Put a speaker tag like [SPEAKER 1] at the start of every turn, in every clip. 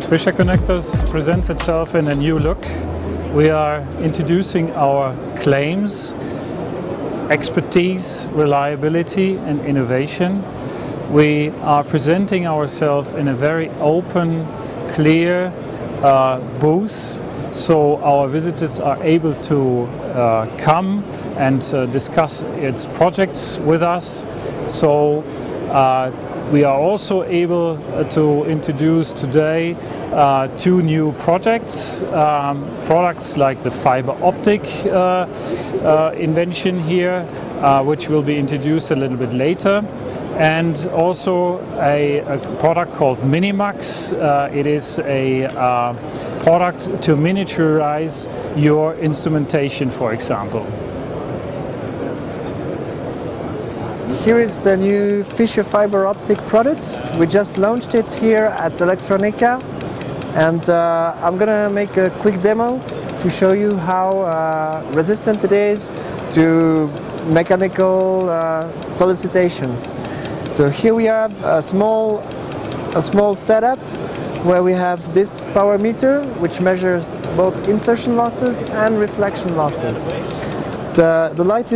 [SPEAKER 1] Fischer Connectors presents itself in a new look. We are introducing our claims, expertise, reliability and innovation. We are presenting ourselves in a very open, clear booth, so our visitors are able to come and discuss its projects with us. So we are also able to introduce today two new projects, products like the FiberOptic invention here, which will be introduced a little bit later, and also a product called MiniMax. It is a product to miniaturize your instrumentation, for example.
[SPEAKER 2] Here is the new Fischer FiberOptic product. We just launched it here at Electronica, and I'm gonna make a quick demo to show you how resistant it is to mechanical solicitations. So here we have a small setup where we have this power meter, which measures both insertion losses and reflection losses. The light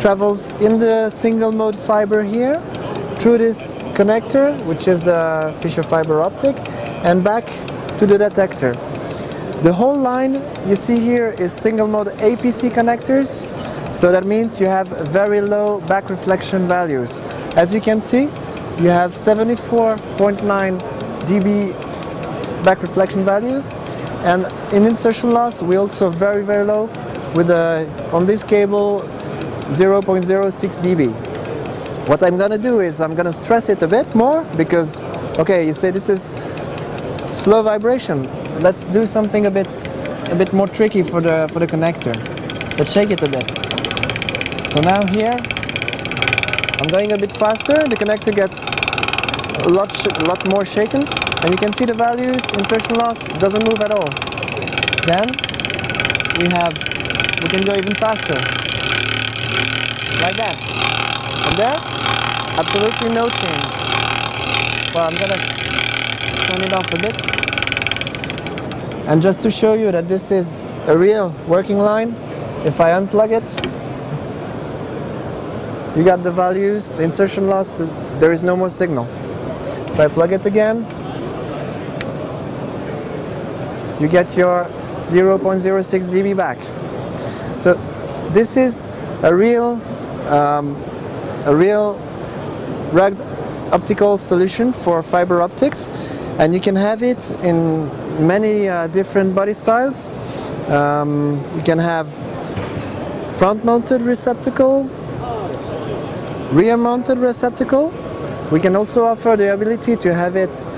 [SPEAKER 2] travels in the single mode fiber here through this connector, which is the Fischer FiberOptic, and back to the detector. The whole line you see here is single mode APC connectors, so that means you have very low back reflection values. As you can see, you have 74.9 dB back reflection value, and in insertion loss we also very low with on this cable 0.06 dB. What I'm gonna do is I'm gonna stress it a bit more, because okay, you say this is slow vibration. Let's do something a bit more tricky for the connector. Let's shake it a bit. So now here I'm going a bit faster. The connector gets a lot more shaken, and you can see the values. Insertion loss doesn't move at all. Then we can go even faster. Like that. And there, absolutely no change. Well, I'm gonna turn it off a bit. And just to show you that this is a real working line, if I unplug it, you got the values, the insertion loss, there is no more signal. If I plug it again, you get your 0.06 dB back. So this is a real rugged optical solution for fiber optics, and you can have it in many different body styles. You can have front-mounted receptacle, rear-mounted receptacle. We can also offer the ability to have it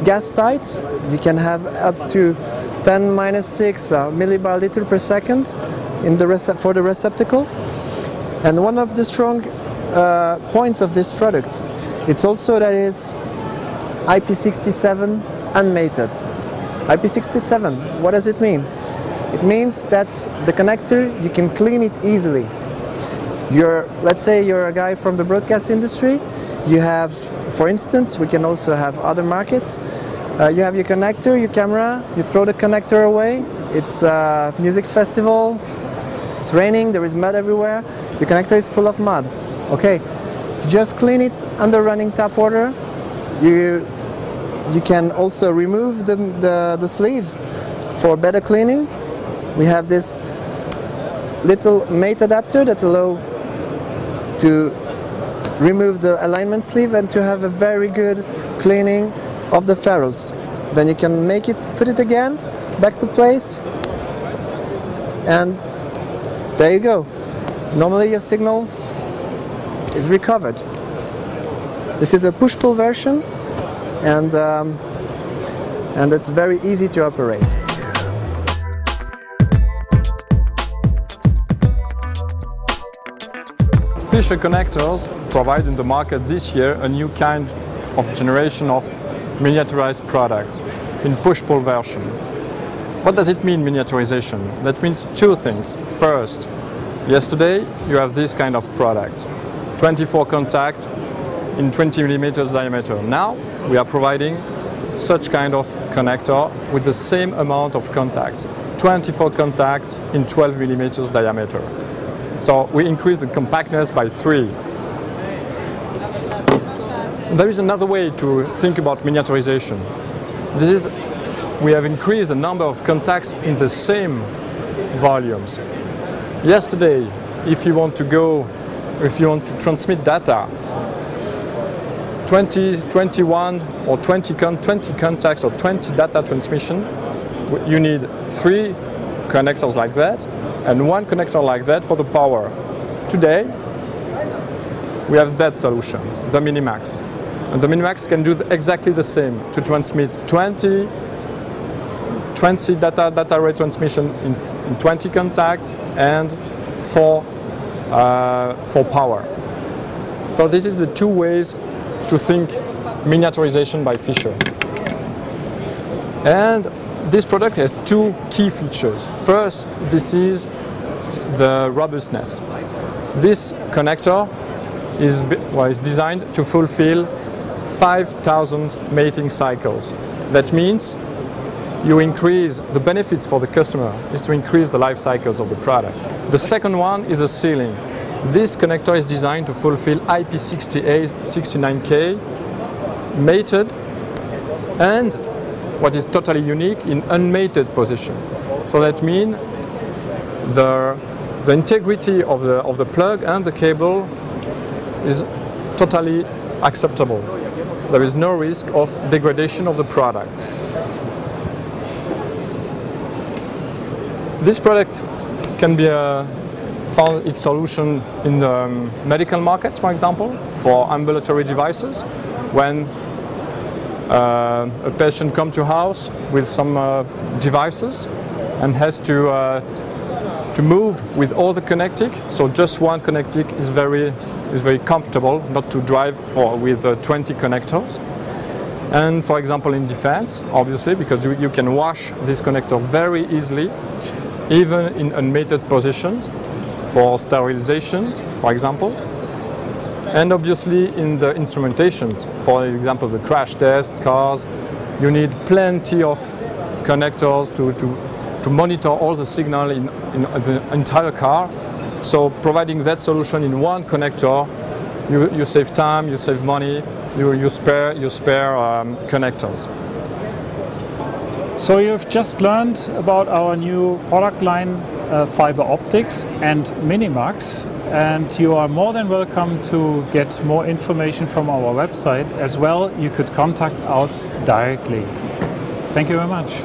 [SPEAKER 2] gas tight. You can have up to 10⁻⁶ millibar liter per second for the receptacle. And one of the strong points of this product, it's also that it's IP67 unmated. IP67, what does it mean? It means that the connector, you can clean it easily. Let's say you're a guy from the broadcast industry. You have, for instance, we can also have other markets. You have your connector, your camera, you throw the connector away. It's a music festival, it's raining, there is mud everywhere. Your connector is full of mud. Okay, just clean it under running tap water. You can also remove the sleeves for better cleaning. We have this little mate adapter that allows to remove the alignment sleeve and to have a very good cleaning of the ferrules. Then you can put it again back to place, and there you go. Normally your signal is recovered. This is a push-pull version, and it's very easy to operate.
[SPEAKER 3] Fischer Connectors provide in the market this year a new kind of generation of miniaturized products in push-pull version. What does it mean, miniaturization? That means two things. First, yesterday you have this kind of product, 24 contact in 20 millimeters diameter. Now we are providing such kind of connector with the same amount of contacts, 24 contacts in 12 millimeters diameter. So we increase the compactness by 3. There is another way to think about miniaturization. We have increased the number of contacts in the same volumes. Yesterday, if you want to transmit data, 21 or 20 contacts or 20 data transmission, you need 3 connectors like that and 1 connector like that for the power. Today, we have that solution, the MiniMax. And the MiniMax can do exactly the same, to transmit 20 data rate transmission in 20 contacts and 4 power. So this is the 2 ways to think miniaturization by Fischer. And this product has 2 key features. First, this is the robustness. This connector is designed to fulfill 5,000 mating cycles. That means you increase the benefits for the customer is to increase the life cycles of the product. The second one is the sealing. This connector is designed to fulfill IP68 69K mated and what is totally unique in unmated position. So that means the integrity of the plug and the cable is totally acceptable. There is no risk of degradation of the product. This product can be found its solution in the medical markets, for example, for ambulatory devices. When a patient comes to house with some devices and has to move with all the connecting, so just one connecting is very comfortable, not to drive with 20 connectors. And for example in defense, obviously, because you can wash this connector very easily, even in unmated positions, for sterilizations, for example. And obviously in the instrumentations, for example the crash test cars, you need plenty of connectors to monitor all the signal in the entire car. So providing that solution in one connector, you save time, you save money, you spare connectors.
[SPEAKER 1] So you've just learned about our new product line Fiber Optics and MiniMax, and you are more than welcome to get more information from our website. As well, you could contact us directly. Thank you very much.